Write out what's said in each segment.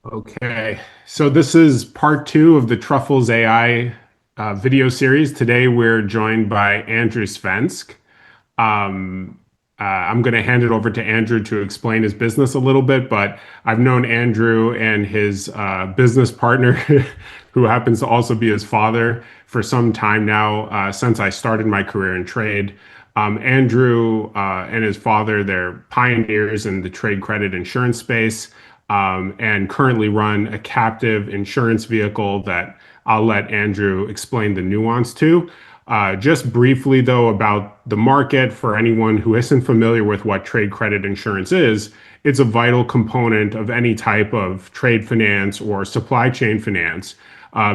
Okay, so this is part two of the Truffles AI video series. Today we're joined by Andrew Svensk. I'm going to hand it over to Andrew to explain his business a little bit, but I've known Andrew and his business partner, who happens to also be his father, for some time now, since I started my career in trade. Andrew and his father, they're pioneers in the trade credit insurance space, and currently run a captive insurance vehicle that I'll let Andrew explain the nuance to. Just briefly, though, about the market for anyone who isn't familiar with what trade credit insurance is, it's a vital component of any type of trade finance or supply chain finance,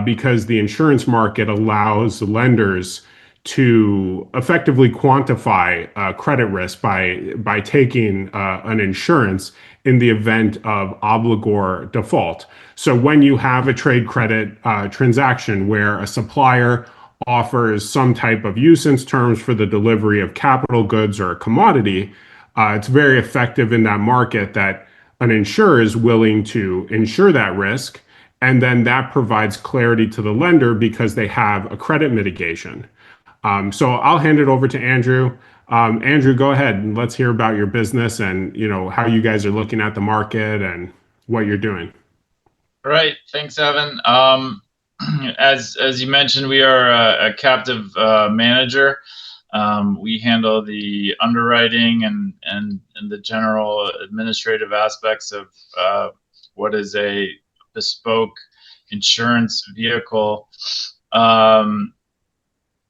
because the insurance market allows lenders to effectively quantify credit risk by taking an insurance in the event of obligor default. So when you have a trade credit transaction where a supplier offers some type of usance terms for the delivery of capital goods or a commodity, it's very effective in that market that an insurer is willing to insure that risk. And then that provides clarity to the lender because they have a credit mitigation. So I'll hand it over to Andrew. Andrew, go ahead and let's hear about your business and how you guys are looking at the market and what you're doing. Right. Thanks, Evan. As you mentioned, we are a captive manager. We handle the underwriting and the general administrative aspects of what is a bespoke insurance vehicle.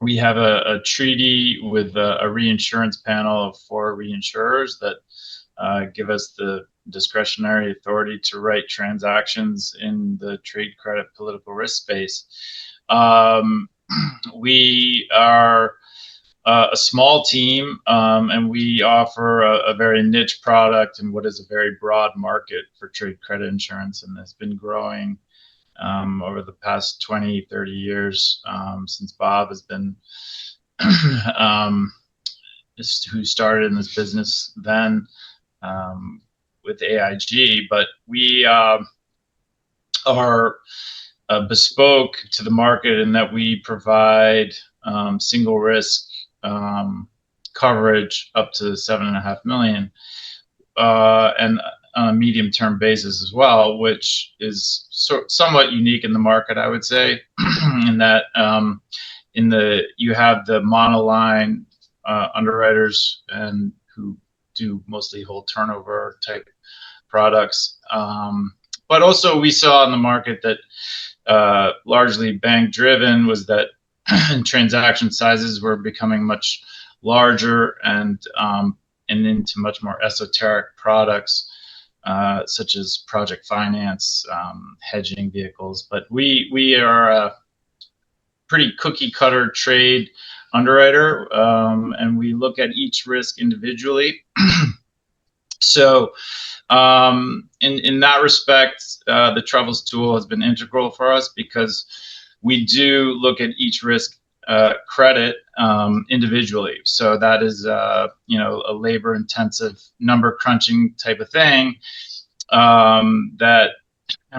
We have a treaty with a reinsurance panel of 4 reinsurers that give us the discretionary authority to write transactions in the trade credit political risk space. We are a small team, and we offer a very niche product in what is a very broad market for trade credit insurance, and has been growing over the past 20, 30 years, since Bob has been who started in this business then, with AIG. But we are bespoke to the market in that we provide single risk coverage up to 7.5 million, and on a medium term basis as well, which is somewhat unique in the market, I would say, in that you have the monoline underwriters and who do mostly whole turnover type products. But also we saw in the market that largely bank driven was that transaction sizes were becoming much larger and into much more esoteric products, such as project finance, hedging vehicles. But we are a pretty cookie cutter trade underwriter, and we look at each risk individually. So in that respect, the Truffles tool has been integral for us because we do look at each risk credit individually. So that is a labor intensive number crunching type of thing that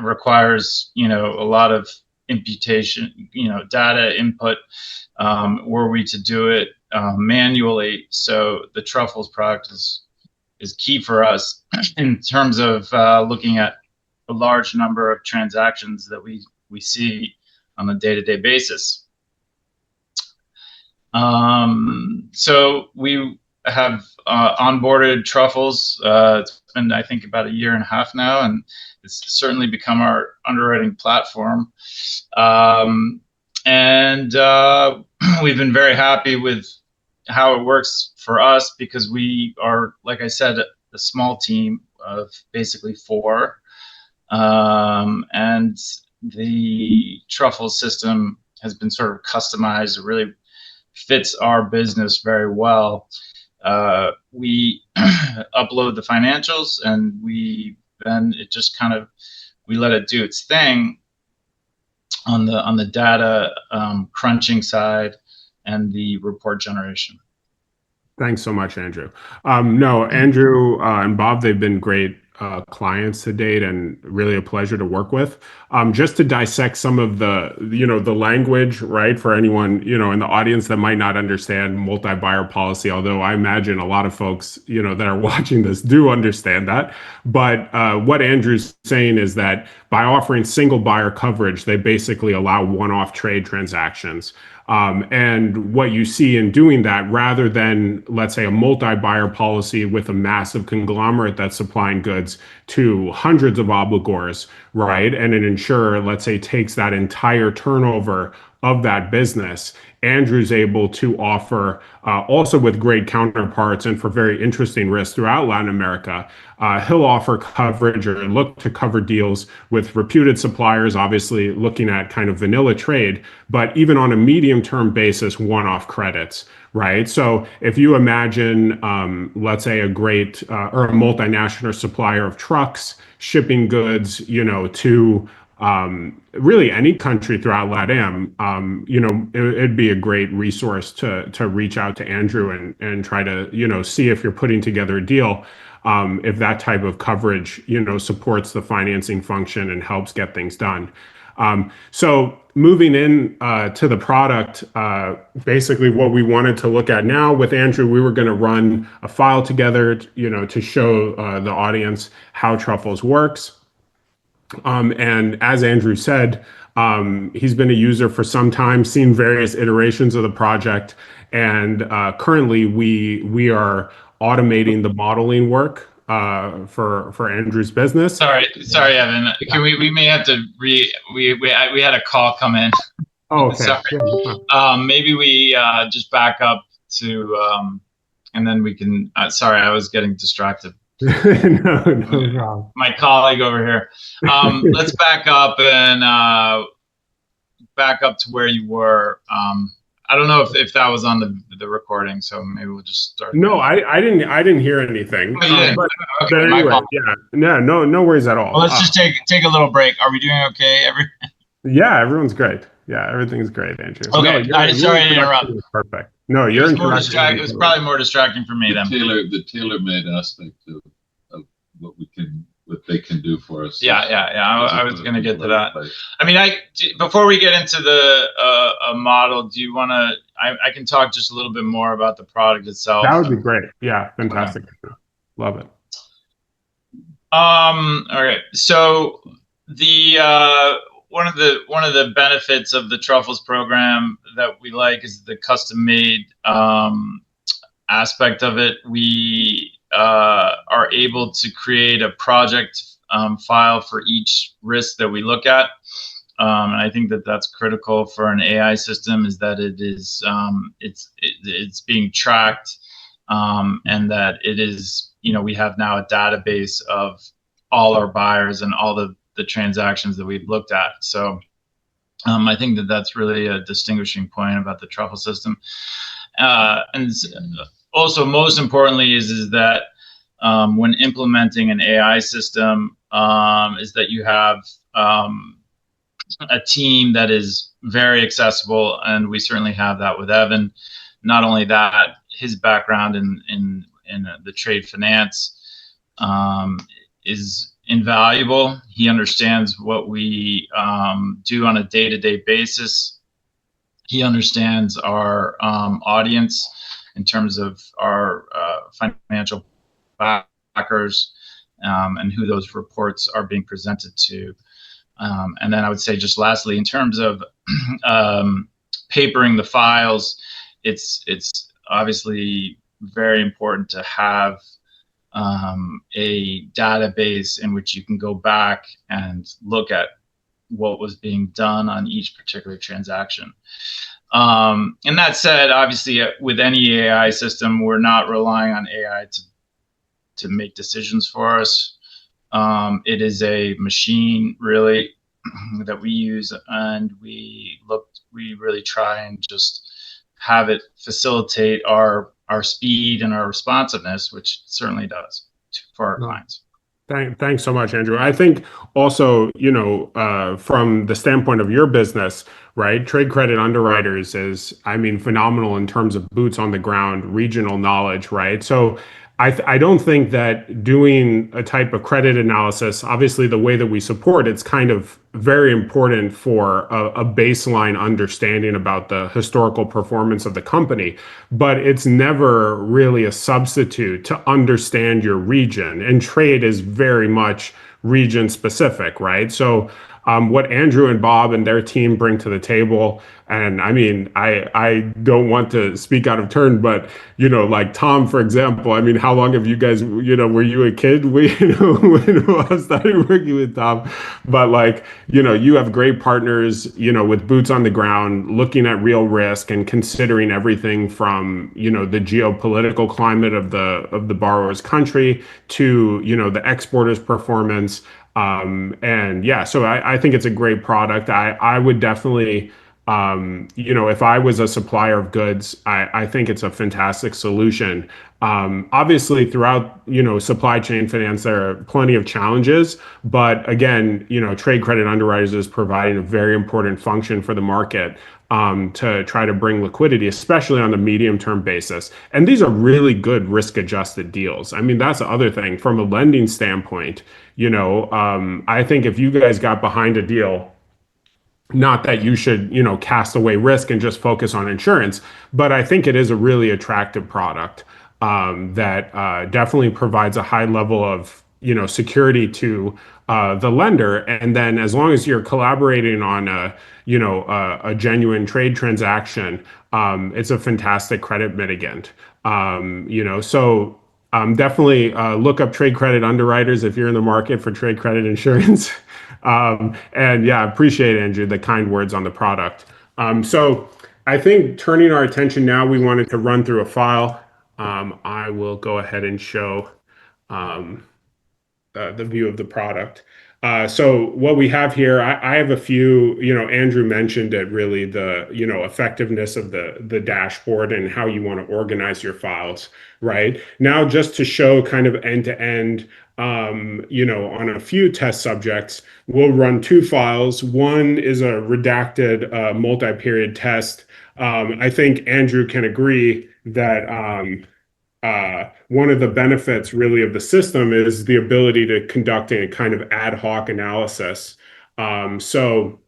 requires a lot of imputation, data input, were we to do it manually. So the Truffles product is key for us in terms of looking at a large number of transactions that we see on a day-to-day basis. So we have onboarded Truffles. It's been, I think, about 1.5 years now, and it's certainly become our underwriting platform. And we've been very happy with how it works for us because we are, like I said, a small team of basically 4. And the Truffles system has been sort of customized. It really fits our business very well. We upload the financials, and then it just kind of, we let it do its thing on the data crunching side and the report generation. Thanks so much, Andrew. No, Andrew and Bob, they've been great clients to date, and really a pleasure to work with. Just to dissect some of the language, right, for anyone, in the audience that might not understand multi-buyer policy, although I imagine a lot of folks, that are watching this do understand that. But what Andrew's saying is that by offering single buyer coverage, they basically allow one-off trade transactions. And what you see in doing that, rather than, let's say, a multi-buyer policy with a massive conglomerate that's supplying goods to hundreds of obligors, right? And an insurer, let's say, takes that entire turnover of that business. Andrew's able to offer, also with great counterparts and for very interesting risks throughout Latin America, he'll offer coverage or look to cover deals with reputed suppliers, obviously looking at kind of vanilla trade, but even on a medium term basis, one off credits, right? So if you imagine, let's say, a great or a multinational supplier of trucks shipping goods, to really any country throughout LATAM, it'd be a great resource to reach out to Andrew and try to, see if you're putting together a deal. If that type of coverage, supports the financing function and helps get things done. So moving in to the product, basically what we wanted to look at now with Andrew, we were going to run a file together, to show the audience how Truffles works. And as Andrew said, he's been a user for some time, seen various iterations of the project, and currently we are automating the modeling work for Andrew's business. Sorry, Evan. Can we may have to we had a call come in. Oh, okay. Sorry. Yeah. Maybe we just back up to and then we can. Sorry, I was getting distracted. No problem. My colleague over here. Let's back up and back up to where you were. I don't know if that was on the recording, so maybe we'll just start. No, I didn't hear anything. Oh, you didn't? But anyway, yeah, no worries at all. Well, let's just take a little break. Are we doing okay? Yeah, everyone's great. Yeah, everything's great, Andrew. Okay, No, sorry to interrupt. Perfect. No, you're it was probably more distracting for me then. The tailor-made aspect of what they can do for us. Yeah. I was going to get to that. I mean, before we get into the model, do you want to? I can talk just a little bit more about the product itself. That would be great. Yeah, fantastic. Okay. Love it. All right. So the one of the benefits of the Truffles program that we like is the custom-made aspect of it. We are able to create a project file for each risk that we look at, and I think that that's critical for an AI system, is that it is it's being tracked, and that it is, we have now a database of all our buyers and all the transactions that we've looked at. So I think that that's really a distinguishing point about the Truffle system. And also, most importantly, is that when implementing an AI system, is that you have a team that is very accessible, and we certainly have that with Evan. Not only that, his background in the trade finance is invaluable. He understands what we do on a day-to-day basis. He understands our audience in terms of our financial backers, and who those reports are being presented to. And then I would say, just lastly, in terms of papering the files, it's obviously very important to have a database in which you can go back and look at what was being done on each particular transaction. And that said, obviously, with any AI system, we're not relying on AI to make decisions for us. It is a machine, really, that we use, and we really try and just have it facilitate our speed and our responsiveness, which it certainly does for our clients. Thanks so much, Andrew. I think also, from the standpoint of your business, right, trade credit underwriters is, phenomenal in terms of boots on the ground, regional knowledge, right? So I don't think that doing a type of credit analysis, obviously the way that we support, it's kind of very important for a baseline understanding about the historical performance of the company, but it's never really a substitute to understand your region. And trade is very much region specific, right? So what Andrew and Bob and their team bring to the table. And I mean, I don't want to speak out of turn, but like Tom, for example, I mean, how long have you guys, were you a kid? When I started working with Tom, but like, you have great partners, with boots on the ground, looking at real risk and considering everything from, the geopolitical climate of the borrower's country to, the exporter's performance. And yeah, so I think it's a great product. I would definitely, if I was a supplier of goods, I think it's a fantastic solution. Obviously, throughout, supply chain finance, there are plenty of challenges, but again, trade credit underwriters is providing a very important function for the market. To try to bring liquidity, especially on the medium term basis. And these are really good risk adjusted deals. I mean, that's the other thing from a lending standpoint. I think if you guys got behind a deal, not that you should, cast away risk and just focus on insurance, but I think it is a really attractive product that definitely provides a high level of, security to the lender. And then as long as you're collaborating on a genuine trade transaction, it's a fantastic credit mitigant. So definitely look up trade credit underwriters if you're in the market for trade credit insurance. And yeah, I appreciate, Andrew, the kind words on the product. So I think turning our attention now, we wanted to run through a file. I will go ahead and show um, the view of the product. So what we have here, I have a few, Andrew mentioned it really, the, effectiveness of the dashboard and how you want to organize your files, right? Now, just to show kind of end to end, on a few test subjects, we'll run two files. One is a redacted multi-period test. I think Andrew can agree that one of the benefits really of the system is the ability to conduct a kind of ad hoc analysis. So,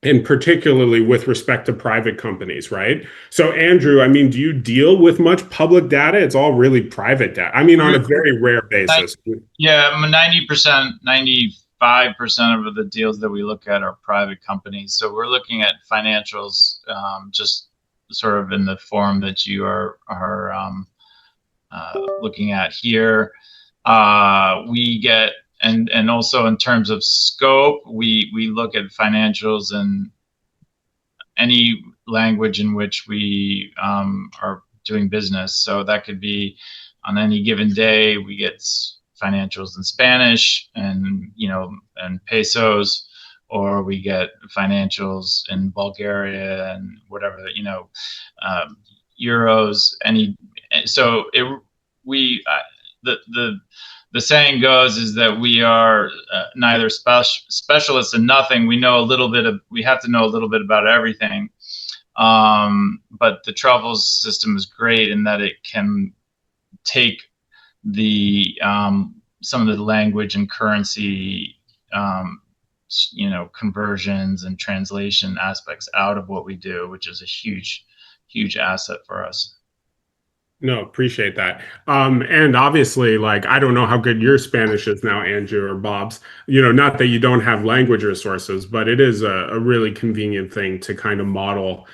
and particularly with respect to private companies, right? So, Andrew, I mean, do you deal with much public data? It's all really private data. I mean, on a very rare basis. Yeah, 90%, 95% of the deals that we look at are private companies. So we're looking at financials, just sort of in the form that you are looking at here. We get, and also in terms of scope, we look at financials in any language in which we are doing business. So that could be on any given day, we get financials in Spanish and, and pesos, or we get financials in Bulgaria and whatever, euros, so the saying goes is that we are neither specialists in nothing. We have to know a little bit about everything. But the Truffles system is great in that it can take some of the language and currency, conversions and translation aspects out of what we do, which is a huge asset for us. No, appreciate that. And obviously, like, I don't know how good your Spanish is now, Andrew or Bob's, not that you don't have language resources, but it is a really convenient thing to kind of model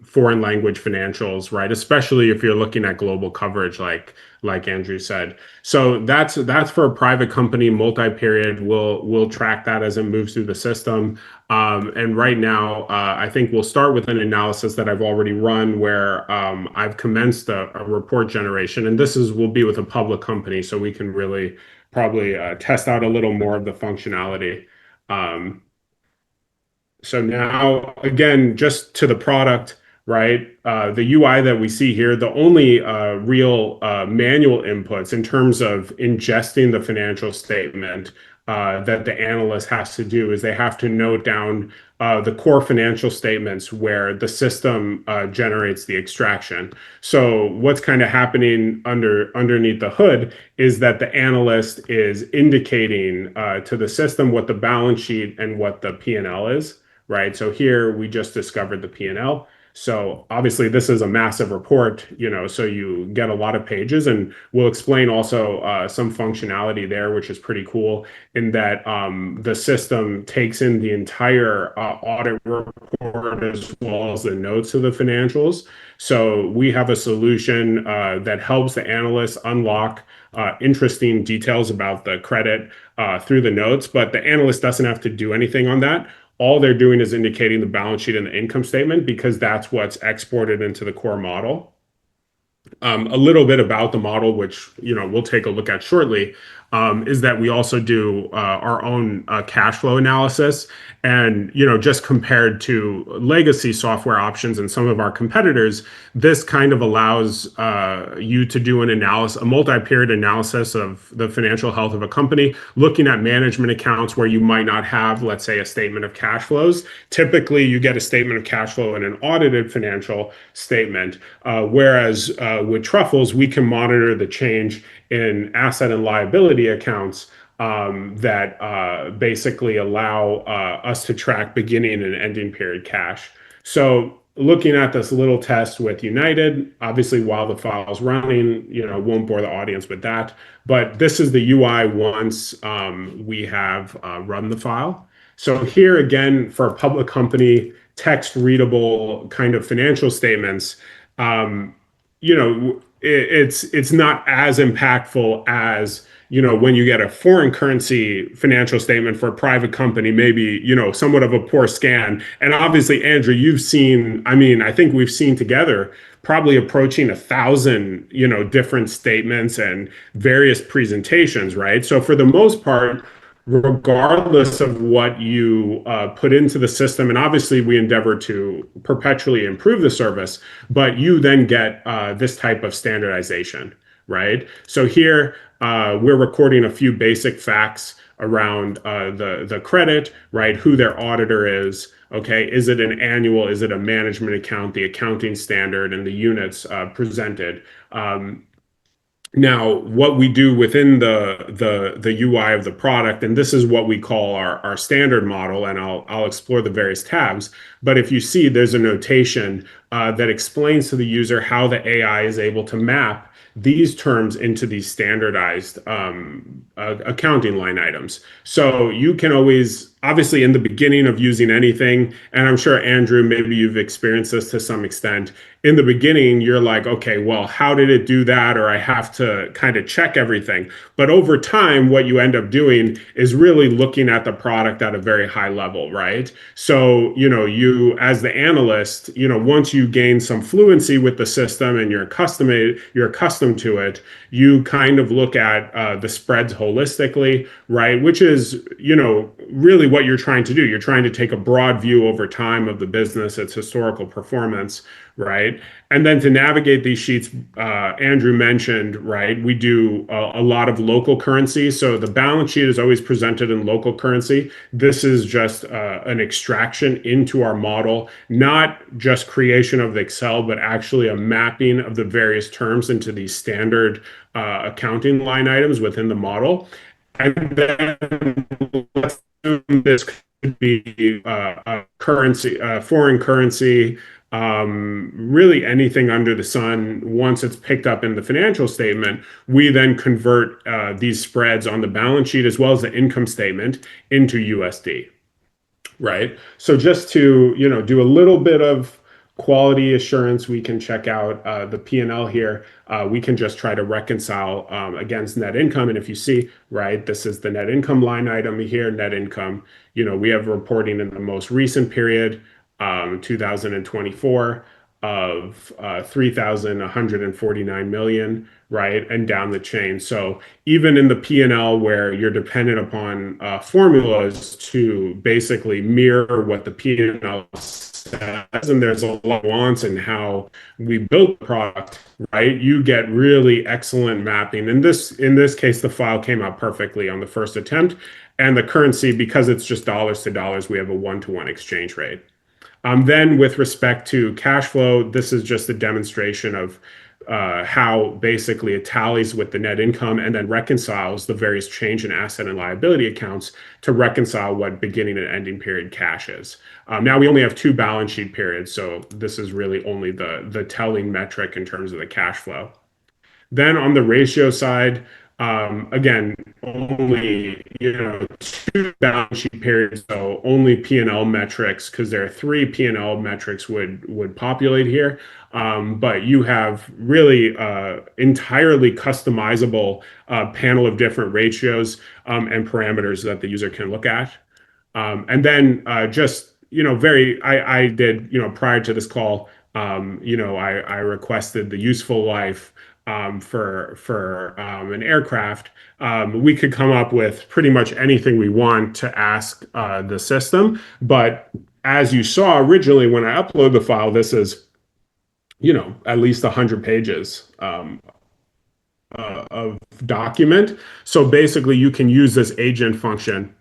foreign language financials, right? Especially if you're looking at global coverage, like Andrew said. So that's for a private company, multi-period. We'll track that as it moves through the system. And right now, I think we'll start with an analysis that I've already run where I've commenced a report generation. And will be with a public company, so we can really probably test out a little more of the functionality. So now, again, just to the product, right? The UI that we see here, the only real manual inputs in terms of ingesting the financial statement that the analyst has to do is they have to note down the core financial statements where the system generates the extraction. So what's kind of happening underneath the hood is that the analyst is indicating to the system what the balance sheet and what the P&L is, right? So here we just discovered the P&L. So obviously this is a massive report, so you get a lot of pages, and we'll explain also some functionality there, which is pretty cool in that the system takes in the entire audit report as well as the notes of the financials. So we have a solution that helps the analysts unlock interesting details about the credit through the notes, but the analyst doesn't have to do anything on that. All they're doing is indicating the balance sheet and the income statement because that's what's exported into the core model. A little bit about the model, which we'll take a look at shortly, is that we also do our own cash flow analysis, and just compared to legacy software options and some of our competitors, this kind of allows you to do a multi-period analysis of the financial health of a company, looking at management accounts where you might not have, let's say, a statement of cash flows. Typically, you get a statement of cash flow in an audited financial statement, whereas with Truffles, we can monitor the change in asset and liability accounts that basically allow us to track beginning and ending period cash. So looking at this little test with United, obviously while the file's running, won't bore the audience with that, but this is the UI once we have run the file. So here again, for a public company, text readable kind of financial statements, it's not as impactful as when you get a foreign currency financial statement for a private company, maybe somewhat of a poor scan. And obviously, Andrew, you've seen, I think we've seen together probably approaching 1,000 different statements and various presentations, right? So for the most part, regardless of what you put into the system, and obviously we endeavor to perpetually improve the service, but you then get this type of standardization, right? So here we're recording a few basic facts around the credit, right? Who their auditor is, okay? Is it an annual? Is it a management account? The accounting standard and the units presented. Now, what we do within the UI of the product, and this is what we call our standard model, and I'll explore the various tabs. But if you see, there's a notation that explains to the user how the AI is able to map these terms into these standardized accounting line items. So you can always, obviously, in the beginning of using anything, and I'm sure, Andrew, maybe you've experienced this to some extent. In the beginning, you're like, okay, well, how did it do that? Or I have to kind of check everything. But over time, what you end up doing is really looking at the product at a very high level, right? So, you, as the analyst, once you gain some fluency with the system and you're accustomed to it, you kind of look at the spreads holistically, right? Which is, really what you're trying to do. You're trying to take a broad view over time of the business, its historical performance, right? And then to navigate these sheets, Andrew mentioned, right, we do a lot of local currency. So the balance sheet is always presented in local currency. This is just an extraction into our model, not just creation of the Excel, but actually a mapping of the various terms into these standard accounting line items within the model. And then let's assume this could be a currency, foreign currency, really anything under the sun. Once it's picked up in the financial statement, we then convert these spreads on the balance sheet as well as the income statement into USD, right? So just to do a little bit of quality assurance, we can check out the P&L here. We can just try to reconcile against net income. And if you see, right, this is the net income line item here, net income. We have reporting in the most recent period, 2024, of 3,149 million, right, and down the chain. So even in the P&L where you're dependent upon formulas to basically mirror what the P&L says, and there's a lot of nuance in how we built the product, right, you get really excellent mapping. In this case, the file came out perfectly on the first attempt. And the currency, because it's just dollars to dollars, we have a 1-to-1 exchange rate. Then with respect to cash flow, this is just a demonstration of how basically it tallies with the net income and then reconciles the various change in asset and liability accounts to reconcile what beginning and ending period cash is. Now we only have 2 balance sheet periods, so this is really only the telling metric in terms of the cash flow. Then on the ratio side, again, only 2 balance sheet periods, so only P&L metrics, because there are 3 P&L metrics would populate here. But you have really entirely customizable panel of different ratios and parameters that the user can look at. And then just, I did, prior to this call, I requested the useful life for an aircraft. We could come up with pretty much anything we want to ask the system. But as you saw originally, when I upload the file, this is, at least 100 pages of document. So basically, you can use this agent function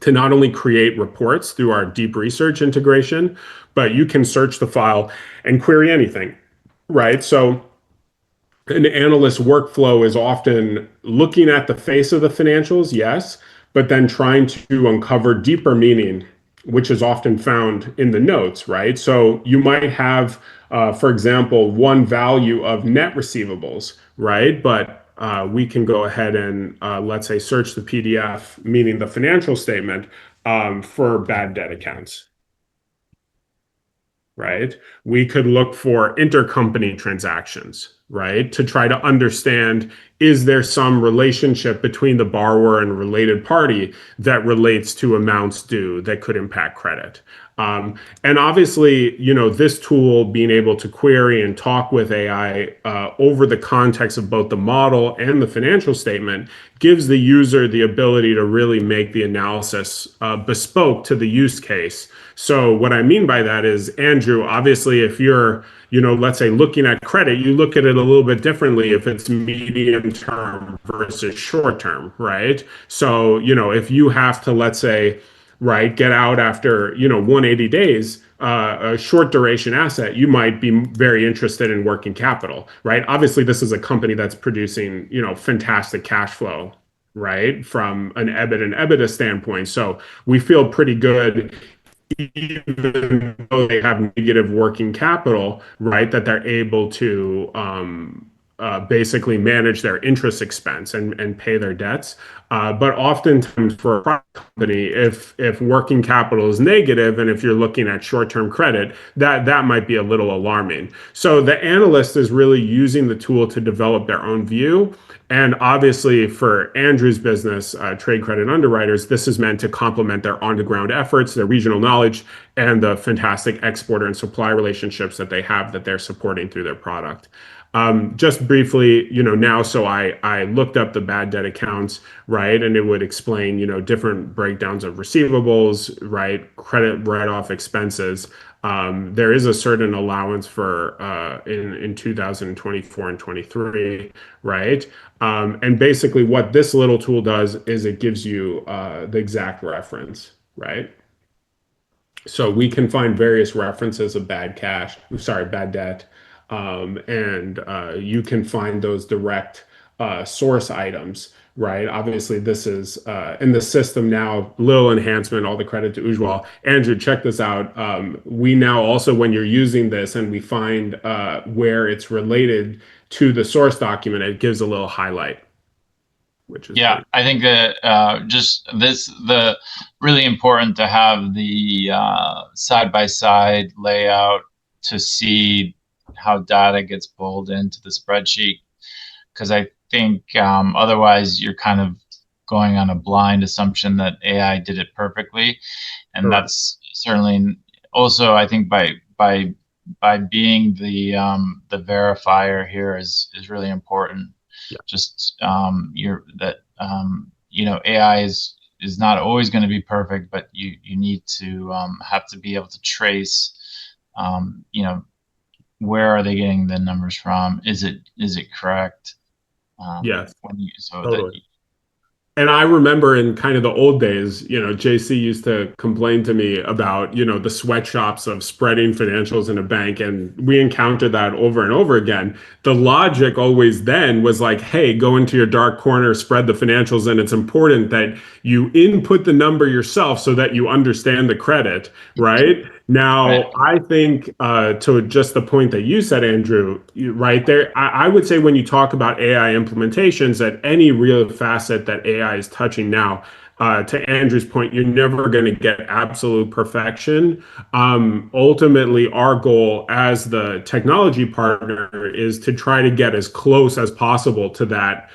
to not only create reports through our deep research integration, but you can search the file and query anything, right? So an analyst workflow is often looking at the face of the financials, yes, but then trying to uncover deeper meaning, which is often found in the notes, right? So you might have, for example, one value of net receivables, right? But we can go ahead and, let's say, search the PDF, meaning the financial statement, for bad debt accounts, right? We could look for intercompany transactions, right? To try to understand, is there some relationship between the borrower and related party that relates to amounts due that could impact credit? And obviously, this tool being able to query and talk with AI over the context of both the model and the financial statement gives the user the ability to really make the analysis bespoke to the use case. So what I mean by that is, Andrew, obviously, if you're, let's say looking at credit, you look at it a little bit differently if it's medium term versus short term, right? So, if you have to, let's say, right, get out after, 180 days, a short duration asset, you might be very interested in working capital, right? Obviously, this is a company that's producing, fantastic cash flow, right, from an EBIT and EBITDA standpoint. So we feel pretty good even though they have negative working capital, right, that they're able to basically manage their interest expense and pay their debts. But oftentimes for a private company, if working capital is negative and if you're looking at short-term credit, that might be a little alarming. So the analyst is really using the tool to develop their own view. And obviously, for Andrew's business, Trade Credit Underwriters, this is meant to complement their on-the-ground efforts, their regional knowledge, and the fantastic exporter and supply relationships that they have that they're supporting through their product. Just briefly, now, so I looked up the bad debt accounts, right, and it would explain, different breakdowns of receivables, right, credit write-off expenses. There is a certain allowance for in 2024 and 23, right? And basically, what this little tool does is it gives you the exact reference, right? So we can find various references of bad debt, and you can find those direct source items, right? Obviously, this is in the system now, little enhancement, all the credit to Ujwal. Andrew, check this out. We now also, when you're using this and we find where it's related to the source document, it gives a little highlight, which is Yeah, great. I think that just the really important to have the side-by-side layout to see how data gets pulled into the spreadsheet, because I think otherwise you're kind of going on a blind assumption that AI did it perfectly, and Correct. that's certainly also, I think, by being the verifier here is really important. Yeah. Just AI is not always going to be perfect, but you need to have to be able to trace, where are they getting the numbers from? Is it correct? Yes, So that totally. And I remember in kind of the old days, JC used to complain to me about, the sweatshops of spreading financials in a bank. And we encountered that over and over again. The logic always then was like, hey, go into your dark corner, spread the financials. And it's important that you input the number yourself so that you understand the credit, right? Right. Now, I think to just the point that you said, Andrew, right there, I would say when you talk about AI implementations, at any real facet that AI is touching now, to Andrew's point, you're never going to get absolute perfection. Ultimately, our goal as the technology partner is to try to get as close as possible to that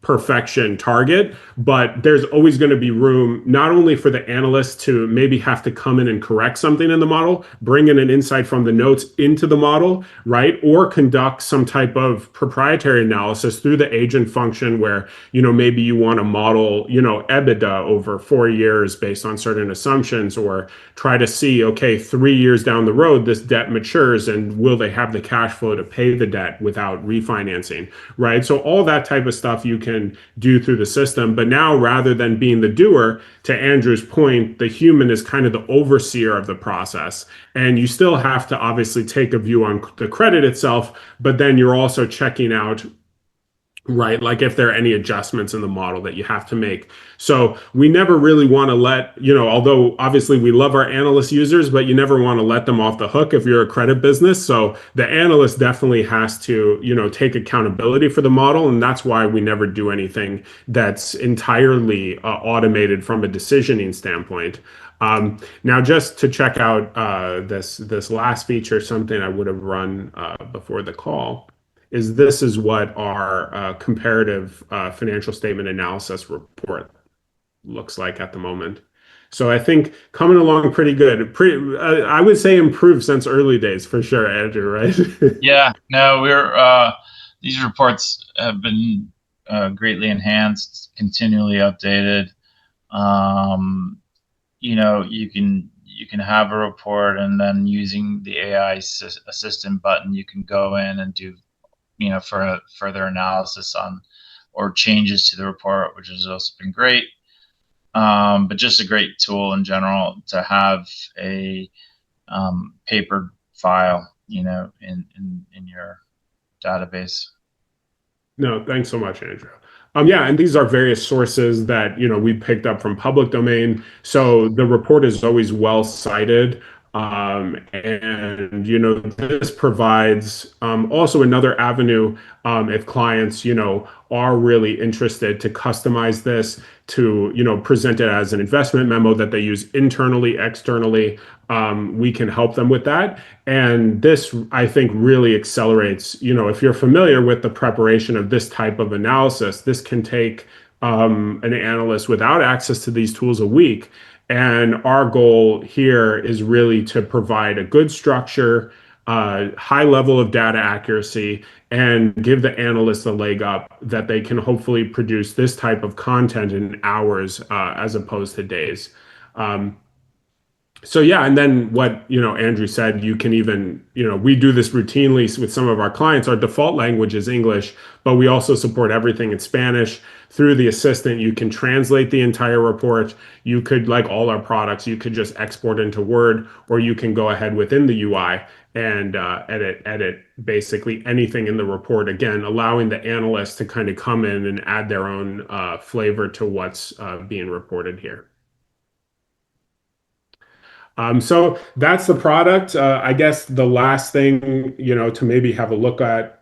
perfection target, but there's always going to be room not only for the analyst to maybe have to come in and correct something in the model, bring in an insight from the notes into the model, right? Or conduct some type of proprietary analysis through the agent function where, maybe you want to model, EBITDA over 4 years based on certain assumptions, or try to see, okay, 3 years down the road, this debt matures and will they have the cash flow to pay the debt without refinancing, right? So all that type of stuff you can do through the system. But now, rather than being the doer, to Andrew's point, the human is kind of the overseer of the process. And you still have to obviously take a view on the credit itself, but then you're also checking out, right? Like if there are any adjustments in the model that you have to make. So we never really want to let, although obviously we love our analyst users, but you never want to let them off the hook if you're a credit business. So the analyst definitely has to, take accountability for the model. And that's why we never do anything that's entirely automated from a decisioning standpoint. Now, just to check out this last feature, something I would have run before the call is this is what our comparative financial statement analysis report looks like at the moment. So I think coming along pretty good. I would say improved since early days for sure, Andrew, right? Yeah, no, these reports have been greatly enhanced, continually updated. Um, you can have a report, and then using the AI assistant button, you can go in and do for further analysis on or changes to the report, which has also been great. But just a great tool in general to have a paper file, in your database. No, thanks so much, Andrew. Yeah, and these are various sources that we picked up from public domain. So the report is always well cited. And this provides also another avenue if clients are really interested to customize this to present it as an investment memo that they use internally, externally. We can help them with that. And this, I think, really accelerates, if you're familiar with the preparation of this type of analysis, this can take an analyst without access to these tools a week. And our goal here is really to provide a good structure, high level of data accuracy, and give the analysts a leg up that they can hopefully produce this type of content in hours as opposed to days. Um, so yeah, and then what Andrew said, you can even we do this routinely with some of our clients. Our default language is English, but we also support everything in Spanish. Through the assistant, you can translate the entire report. You could, like all our products, you could just export into Word, or you can go ahead within the UI and edit basically anything in the report. Again, allowing the analyst to kind of come in and add their own flavor to what's being reported here. So that's the product. I guess the last thing, to maybe have a look at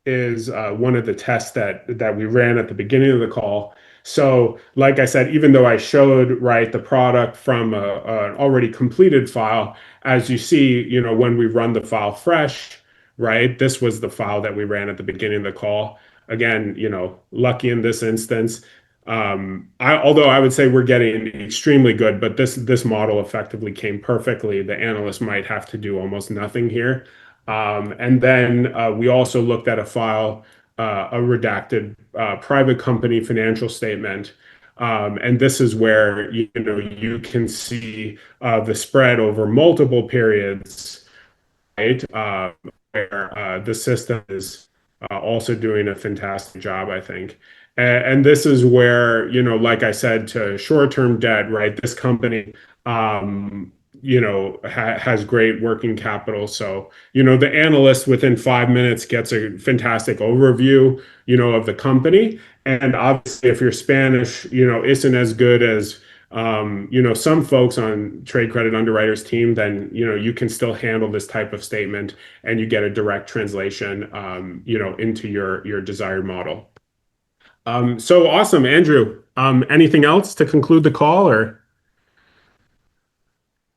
is one of the tests that we ran at the beginning of the call. So, like I said, even though I showed right the product from an already completed file, as you see, when we run the file fresh, right, this was the file that we ran at the beginning of the call. Again, lucky in this instance. Although I would say we're getting extremely good, but this model effectively came perfectly. The analyst might have to do almost nothing here. And then we also looked at a file, a redacted private company financial statement. And this is where you can see the spread over multiple periods, right? Where the system is also doing a fantastic job, I think. And this is where, like I said, to short-term debt, right? This company, um, has great working capital. So, the analyst within 5 minutes gets a fantastic overview, of the company. And obviously, if your Spanish, isn't as good as, some folks on trade credit underwriters team, then, you can still handle this type of statement and you get a direct translation, into your desired model. So awesome, Andrew. Anything else to conclude the call or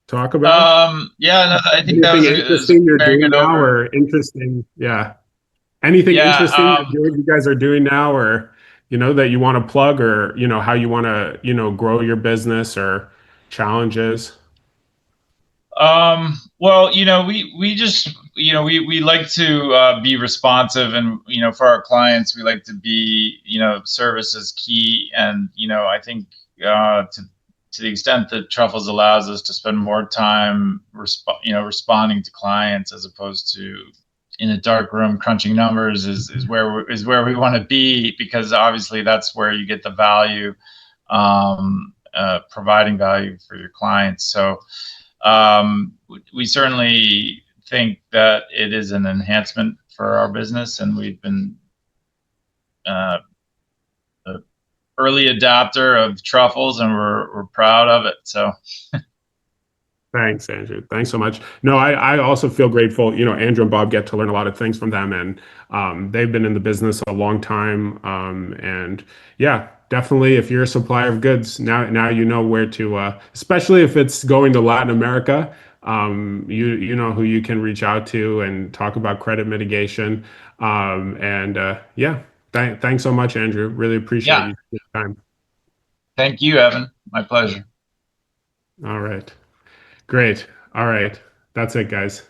talk about? Yeah, no, I think that Anything was a interesting you're very doing good now over. or interesting? Yeah. Anything Yeah. interesting you guys are doing now or, that you want to plug or, how you want to, grow your business or challenges? Well, we just, we like to be responsive, and for our clients, we like to be, service is key, and I think to the extent that Truffles allows us to spend more time, responding to clients as opposed to in a dark room crunching numbers is where we want to be, because obviously that's where you get the value, providing value for your clients. So we certainly think that it is an enhancement for our business, and we've been an early adopter of Truffles, and we're proud of it. So Thanks, Andrew. Thanks so much. No, I also feel grateful. Andrew and Bob get to learn a lot of things from them, and they've been in the business a long time. And yeah, definitely, if you're a supplier of goods, now you know where to, especially if it's going to Latin America. You know who you can reach out to and talk about credit mitigation. And yeah, thanks so much, Andrew. Really appreciate yeah, your time. thank you, Evan. My pleasure. All right, great. All right, that's it, guys.